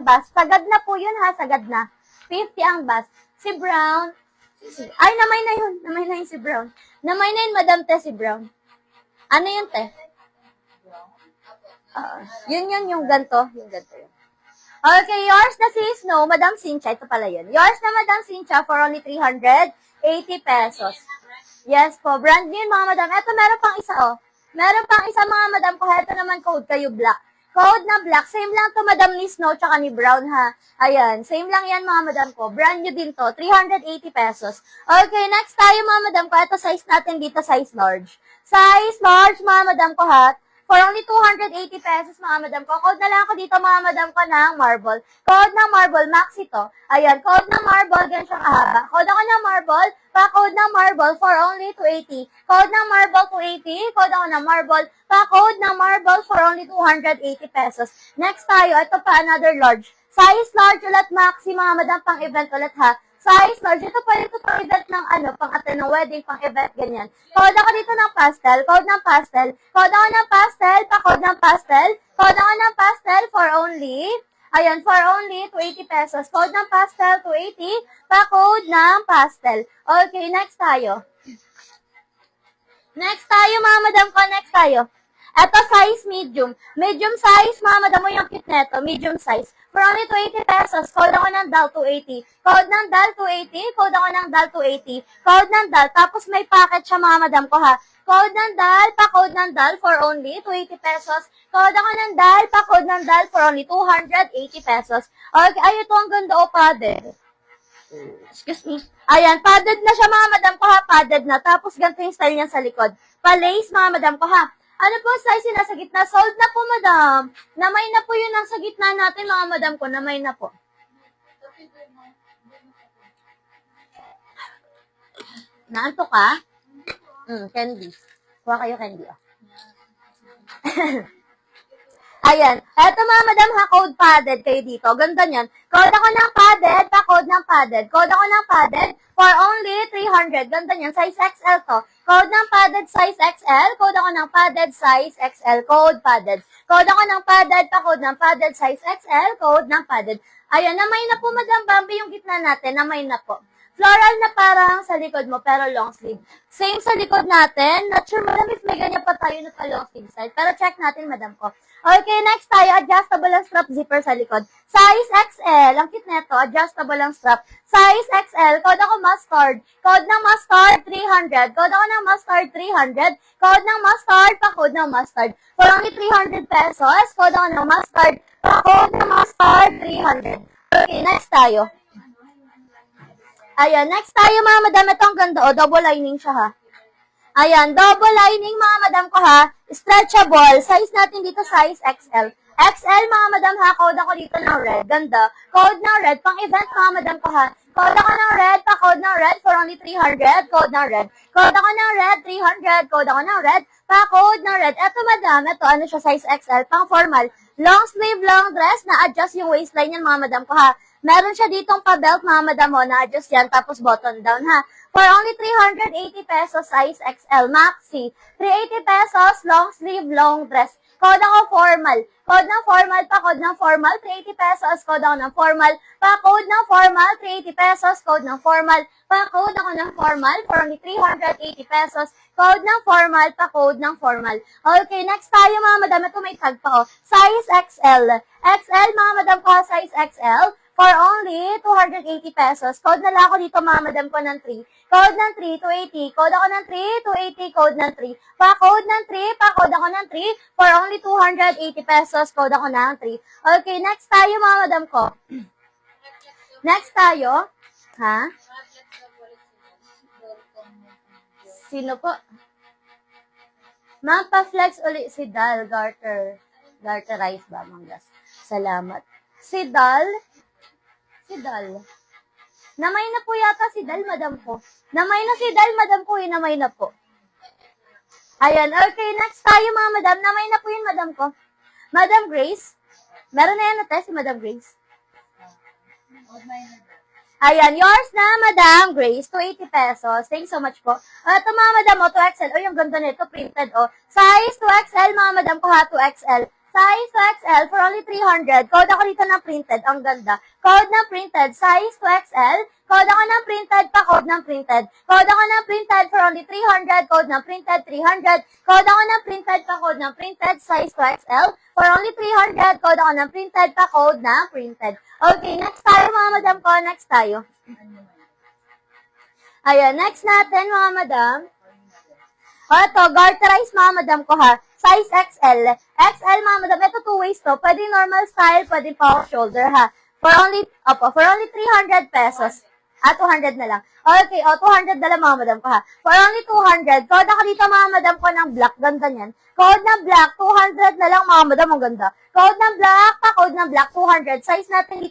bust. Sagad na po yun ha, sagad na. 50 ang bust. Si Brown, ay, namay na yun. Namay na yun si Brown. Namay na yun, Madam Te, si Brown. Ano yun, Te? Yun, yung ganto. Yung ganto yun. Okay, yours na si Snow, Madam Cynthia. Ito pala yun. Yours na Madam Cynthia for only 380 pesos. Yes po, brand new mga madam. Ito, meron pang isa, oh. Meron pang isa mga madam ko. Ito naman code kayo black. Code na black. Same lang to Madam ni Snow tsaka ni Brown ha. Ayan. Same lang yan mga madam ko. Brand new din to. 380 pesos. Okay, next tayo mga madam ko. Ito size natin dito, size large. Size large mga madam ko ha. For only 280 pesos mga madam ko. Code na lang ako dito mga madam ko ng marble. Code ng marble. Max ito. Ayan. Code ng marble. Ganyan siya kahaba. Code ako ng marble. Pa-code ng marble for only 280. Code ng marble 280. Code ako ng marble. Pa-code ng marble for only 280 pesos. Next tayo. Ito pa another large. Size large ulit maxi mga madam pang event ulit ha. Size large. Ito pa ito pang event ng pang attend ng wedding, pang event ganyan. Code ako dito ng pastel. Code ng pastel. Code ako ng pastel. Pa-code ng pastel. Code ako ng pastel for only ayan, for only 280 pesos. Code ng pastel, 280. Pa-code ng pastel. Okay, next tayo. Next tayo, mga madam ko. Next tayo. Ito, size medium. Medium size, mga madam mo yung cute neto. Medium size. For only 280 pesos. Code ako ng DAL 280. Code ng DAL 280. Code ako ng DAL 280. Code ng DAL. Tapos may packet siya, mga madam ko, ha. Code ng DAL, pa-code ng DAL for only 280 pesos. Code ako ng DAL, pa-code ng DAL for only 280 pesos. Okay, ay, ito ang ganda o padded. Excuse me. Ayan, padded na siya mga madam ko ha, padded na. Tapos ganito yung style niya sa likod. Pa-lace mga madam ko ha. Ano po size yung nasa gitna? Sold na po madam. Namay na po yun nasa gitna natin mga madam ko. Namay na po. Naanto ka? Candy. Kuha kayo candy, oh. Ayan. Eto mga madam ha, code padded kayo dito. Ganda niyan. Code ako ng padded, pa-code ng padded. Code ako ng padded for only 300. Ganda niyan. Size XL to. Code ng padded, size XL. Code ako ng padded, size XL. Code padded. Code ako ng padded, pa-code ng padded, size XL. Code ng padded. Ayan, namay na po madam Bambi yung gitna natin. Namay na po. Floral na parang sa likod mo, pero long sleeve. Same sa likod natin. Not sure, madam, if may ganyan pa tayo na pa long sleeve side. Pero check natin, madam ko. Okay, next tayo. Adjustable ang strap zipper sa likod. Size XL. Ang cute neto. Adjustable ang strap. Size XL. Code ako mustard. Code ng mustard, 300. Code ako ng mustard, 300. Code ng mustard, pa-code ng mustard. For only 300 pesos. Code ako ng mustard. Pa-code ng mustard, 300. Okay, next tayo. Ayan, next tayo mga madam, ito ang ganda, o, double lining siya ha. Ayan, double lining mga madam ko ha, stretchable, size natin dito, size XL. XL mga madam ha, code ako dito ng red, ganda. Code ng red, pang event mga madam ko ha. Code ako ng red, pa-code ng red for only 300, code ng red. Code ako ng red, 300, code ako ng red, pa-code ng red. Eto madam, ito ano siya, size XL, pang formal. Long sleeve, long dress, na-adjust yung waistline yan mga madam ko ha. Meron siya ditong pa-belt, mga madam mo, na-adjust yan, tapos button down, ha. For only 380 pesos, size XL, maxi. 380 pesos, long sleeve, long dress. Code ako formal. Code ng formal, pa-code ng formal, 380 pesos. Code ako ng formal, pa-code ng formal, 380 pesos. Code ng formal, pa-code ako ng formal, for only 380 pesos. Code ng formal, pa-code ng formal. Okay, next tayo, mga madam. Ito may tag pa, oh. Size XL. XL, mga madam ko, size XL. For only 280 pesos. Code na lang ako dito, mga madam ko ng 3. Code ng 3, 280. Code ako ng 3, 280. Code ng 3. Pa-code ng 3, pa-code ako ng 3. For only 280 pesos. Code ako ng 3. Okay, next tayo, mga madam ko. Next tayo. Ha? Sino po? Magpa-flex ulit si Dal Garter. Garterize ba, manggas? Salamat. Si Dal. Namay na po yata si Dal, madam po. Namay na si Dal, madam po. Namay na po. Ayan. Okay, next tayo, mga madam. Namay na po yun, madam ko. Madam Grace. Meron na yan na test si Madam Grace. Ayan. Yours na, Madam Grace. 280 pesos. Thanks so much po. Ito, mga madam, 2XL. O, yung ganda nito, printed, o. Size 2XL, mga madam ko ha, 2XL. Size 2XL for only 300. Code ako dito ng printed. Ang ganda. Code ng printed. Size 2XL. Code ako ng printed pa. Code ng printed. Code ako ng printed for only 300. Code ng printed 300. Code ako ng printed pa. Code ng printed. Size 2XL for only 300. Code ako ng printed pa. Code ng printed. Okay, next tayo mga madam ko. Next tayo. Ayan, next natin mga madam. O, ito, garterize mga madam ko ha. Size XL. XL mga madam, ito 2 ways to. Pwede normal style, pwede pa off shoulder ha. For only 300 pesos. 200 na lang. Okay, 200 na lang mga madam ko ha. For only 200. Code ako dito mga madam ko ng black. Ganda niyan. Code ng black, 200 na lang mga madam. Ang ganda. Code ng black, code ng black, 200. Size natin dito.